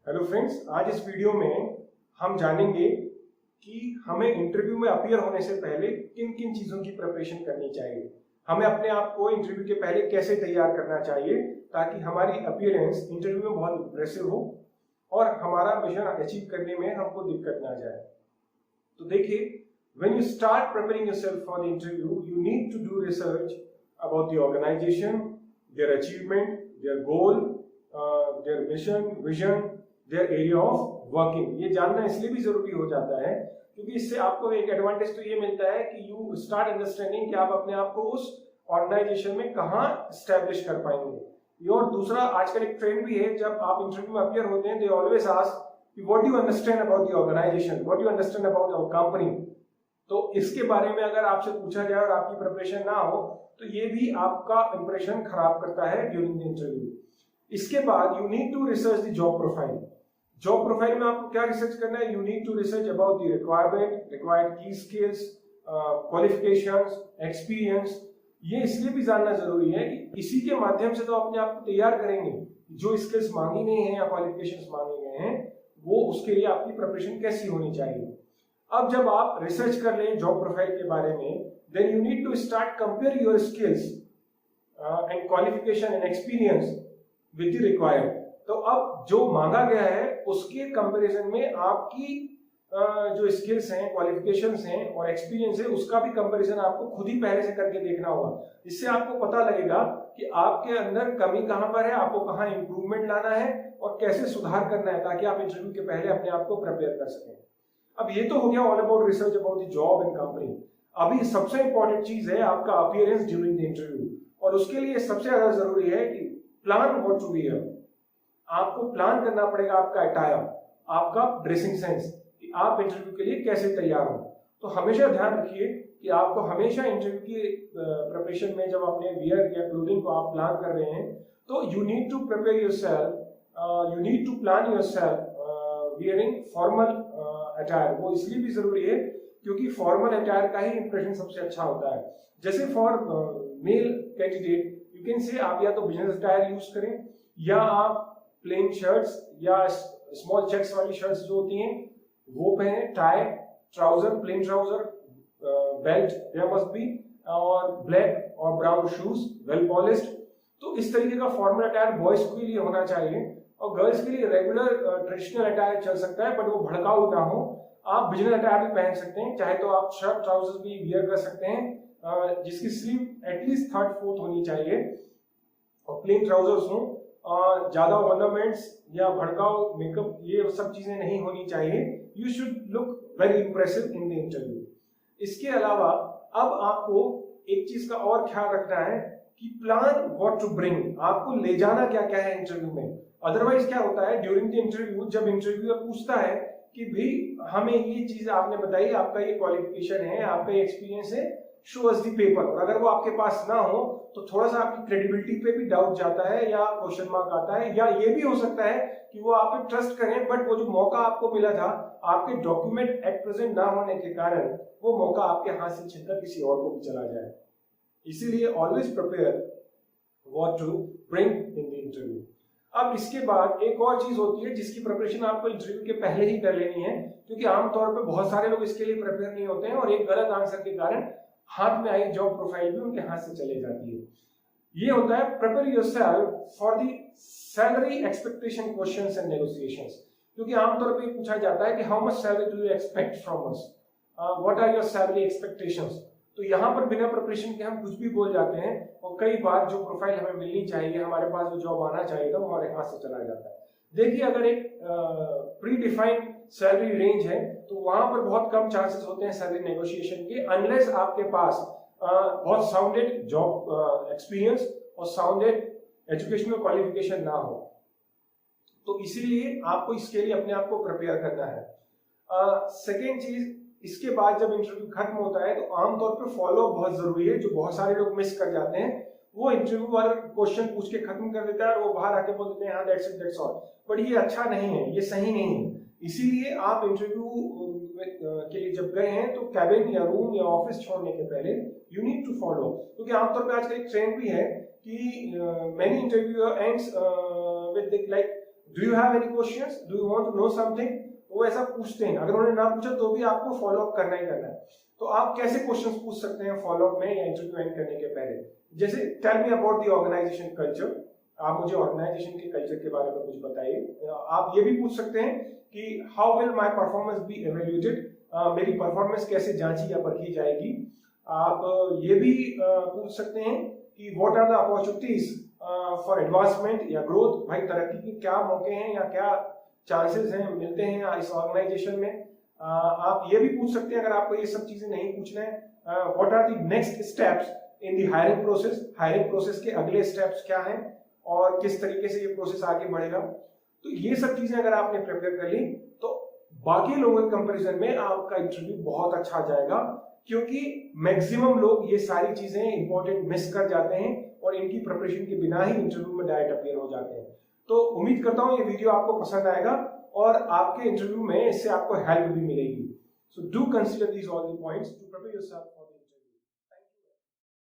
Hello friends, आज इस video में हम जानेंगे कि हमें इंटरव्यू में अपीयर होने से पहले किन किन चीज़ों की प्रिपरेशन करनी चाहिए। हमें अपने आप को इंटरव्यू के पहले कैसे तैयार करना चाहिए ताकि हमारी अपीयरेंस इंटरव्यू में बहुत इंप्रेसिव हो और हमारा मिशन अचीव करने में हमको दिक्कत ना जाए। तो देखिए, when you start preparing yourself for the interview, you need to do research about the organization, their achievement, their goal, their mission, vision, their area of working। ये जानना इसलिए भी जरूरी हो जाता है क्योंकि इससे आपको एक एडवांटेज तो ये मिलता है कि यू स्टार्ट अंडरस्टैंडिंग कि आप अपने आप को उस ऑर्गेनाइजेशन में कहाँ स्टैब्लिश कर पाएंगे। और दूसरा, आजकल एक ट्रेंड भी है, जब आप इंटरव्यू में अपीयर होते हैं, they always ask what do you understand about the organisation, what do you understand about our company. तो इसके बारे में अगर आपसे पूछा जाए और आपकी प्रिपरेशन ना हो तो ये भी आपका इंप्रेशन खराब करता है ड्यूरिंग द इंटरव्यू। इसके बाद you need to research the job profile. Job profile में आपको क्या रिसर्च करना है? You need to research about the requirement, required की स्किल्स, क्वालिफिकेशंस, एक्सपीरियंस। ये इसलिए भी जानना जरूरी है कि इसी के माध्यम से तो अपने आप को तैयार करेंगे। जो स्किल्स मांगी गई हैं या क्वालिफिकेशंस मांगे गए हैं, वो उसके लिए आपकी प्रिपरेशन कैसी होनी चाहिए। अब जब आप रिसर्च कर लें जॉब प्रोफाइल के बारे में, then you need to start compare your skills and qualification and experience with the required. तो अब जो मांगा गया है उसके कंपैरिजन में आपकी जो स्किल्स हैं, क्वालिफिकेशंस हैं और एक्सपीरियंस है, उसका भी कंपैरिजन आपको खुद ही पहले से करके देखना होगा। इससे आपको पता लगेगा कि आपके अंदर कमी कहां पर है, आपको कहां इंप्रूवमेंट लाना है और कैसे सुधार करना है, ताकि आप इंटरव्यू के पहले अपने आप को प्रिपेयर कर सकें। अब ये तो हो गया all about research about the job and company. अभी सबसे इंपॉर्टेंट चीज है आपका अपीयरेंस ड्यूरिंग द इंटरव्यू, और उसके लिए सबसे ज्यादा जरूरी है कि प्लान व्हाट टू वियर। आपको प्लान करना पड़ेगा आपका अटायर, आपका ड्रेसिंग सेंस, कि आप इंटरव्यू के लिए कैसे तैयार हो। तो हमेशा ध्यान रखिए कि आपको हमेशा इंटरव्यू की प्रिपरेशन में जब अपने वियर या क्लोथिंग को आप प्लान कर रहे हैं, तो you need to prepare yourself, you need to plan yourself wearing formal attire. वो इसलिए भी जरूरी है क्योंकि फॉर्मल अटायर का ही इंप्रेशन सबसे अच्छा होता है। जैसे for male candidate you can say आप या तो बिजनेस अटायर यूज करें, या आप प्लेन शर्ट्स या स्मॉल चेक्स वाली शर्ट्स जो होती हैं वो पहने, tie, trouser, plain trouser, belt there must be, और ब्लैक और ब्राउन शूज वेल पॉलिश्ड। तो इस तरीके का फॉर्मल अटायर बॉयज के लिए होना चाहिए, और गर्ल्स के लिए रेगुलर ट्रेडिशनल अटायर चल सकता है, बट वो भड़काऊ ना हो। आप बिजनेस अटायर भी पहन सकते हैं, चाहे तो आप शर्ट ट्राउजर भी वियर कर सकते हैं जिसकी स्लीव एटलीस्ट 3/4 होनी चाहिए, और प्लेन ट्राउजर्स हो, ज्यादा ऑर्नामेंट्स या भड़काऊ मेकअप ये सब चीजें नहीं होनी चाहिए। You should look very impressive in the interview. इसके अलावा अब आपको एक चीज का और ख्याल रखना है कि प्लान व्हाट टू ब्रिंग, आपको ले जाना क्या क्या है इंटरव्यू में। अदरवाइज क्या होता है ड्यूरिंग द इंटरव्यू, जब इंटरव्यूअर पूछता है कि भाई हमें ये चीज आपने बताई, आपका ये क्वालिफिकेशन है, आपका ये एक्सपीरियंस है, शो अस द पेपर, और अगर वो आपके पास ना हो तो थोड़ा सा आपकी क्रेडिबिलिटी पे भी डाउट जाता है या क्वेश्चन मार्क आता है। या ये भी हो सकता है कि वो आप पे ट्रस्ट करें, बट वो जो मौका आपको मिला था, आपके डॉक्यूमेंट एट प्रेजेंट ना होने के कारण वो मौका आपके हाथ से छिनकर किसी और को भी चला जाए। इसीलिए always prepare what to bring in the interview. अब इसके बाद एक और चीज होती है जिसकी प्रिपरेशन आपको इंटरव्यू के पहले ही कर लेनी है, क्योंकि आमतौर पर बहुत सारे लोग इसके लिए प्रिपेयर नहीं होते हैं और एक गलत आंसर के कारण हाथ में आई जॉब प्रोफाइल भी उनके हाथ से चले जाती है। ये होता है prepare yourself for the salary expectation questions and negotiations. क्योंकि आमतौर पे पूछा जाता है कि how much salary do you expect from us, what are your salary expectations. तो यहाँ पर बिना प्रिपरेशन के हम कुछ भी बोल जाते हैं, और कई बार जो प्रोफाइल हमें मिलनी चाहिए, हमारे पास जो जॉब आना चाहिए था, वो हमारे हाथ से चला जाता है। देखिए, अगर एक प्री डिफाइंड सैलरी रेंज है तो वहां पर बहुत कम चांसेस होते हैं सैलरी नेगोशिएशन के, अनलेस आपके पास बहुत साउंडेड जॉब एक्सपीरियंस और साउंडेड एजुकेशनल क्वालिफिकेशन ना हो। तो इसीलिए आपको इसके लिए अपने आप को प्रिपेयर करना है। सेकेंड चीज, इसके बाद जब इंटरव्यू खत्म होता है तो आमतौर पर फॉलो बहुत जरूरी है, जो बहुत सारे लोग मिस कर जाते हैं। वो इंटरव्यू वाला क्वेश्चन पूछ के खत्म कर देता है और वो बाहर आके बोल देते हैं हाँ that's it, that's all. But ये अच्छा नहीं है, ये सही नहीं है। इसीलिए आप इंटरव्यू के लिए जब गए हैं तो कैबिन या रूम या ऑफिस छोड़ने के पहले यू नीड टू फॉलो, क्योंकि आमतौर पे आजकल एक ट्रेंड भी है कि many interview ends with like do you have any questions, do you want to know something, वो ऐसा पूछते हैं। अगर उन्होंने ना पूछा तो भी आपको फॉलो अप करना ही करना है। तो आप कैसे क्वेश्चंस पूछ सकते हैं फॉलो अप में या इंटरव्यू एंड करने के पहले? जैसे tell me about the organisation culture, आप मुझे ऑर्गेनाइजेशन के कल्चर के बारे में कुछ बताइए। आप ये भी पूछ सकते हैं कि how will my performance be evaluated, मेरी परफॉर्मेंस कैसे जांची या परखी जाएगी। आप ये भी पूछ सकते हैं कि what are the opportunities for advancement या ग्रोथ, भाई तरक्की के क्या मौके हैं या क्या चांसेस हैं मिलते हैं इस ऑर्गेनाइजेशन में। आप ये भी पूछ सकते हैं अगर आपको ये सब चीजें नहीं पूछना है, what are the next steps in the hiring process, hiring process के अगले स्टेप्स क्या हैं और किस तरीके से ये प्रोसेस आगे बढ़ेगा। तो ये सब चीजें अगर आपने प्रिपेयर कर ली तो बाकी लोगों के कंपैरिजन में आपका इंटरव्यू बहुत अच्छा जाएगा, क्योंकि मैक्सिमम लोग ये सारी चीजें इंपॉर्टेंट मिस कर जाते हैं और इनकी प्रिपरेशन के बिना ही इंटरव्यू में डायरेक्ट अपीयर हो जाते हैं। तो उम्मीद करता हूं ये वीडियो आपको पसंद आएगा और आपके इंटरव्यू में इससे आपको हेल्प भी मिलेगी। So do consider these all the points to prepare yourself for the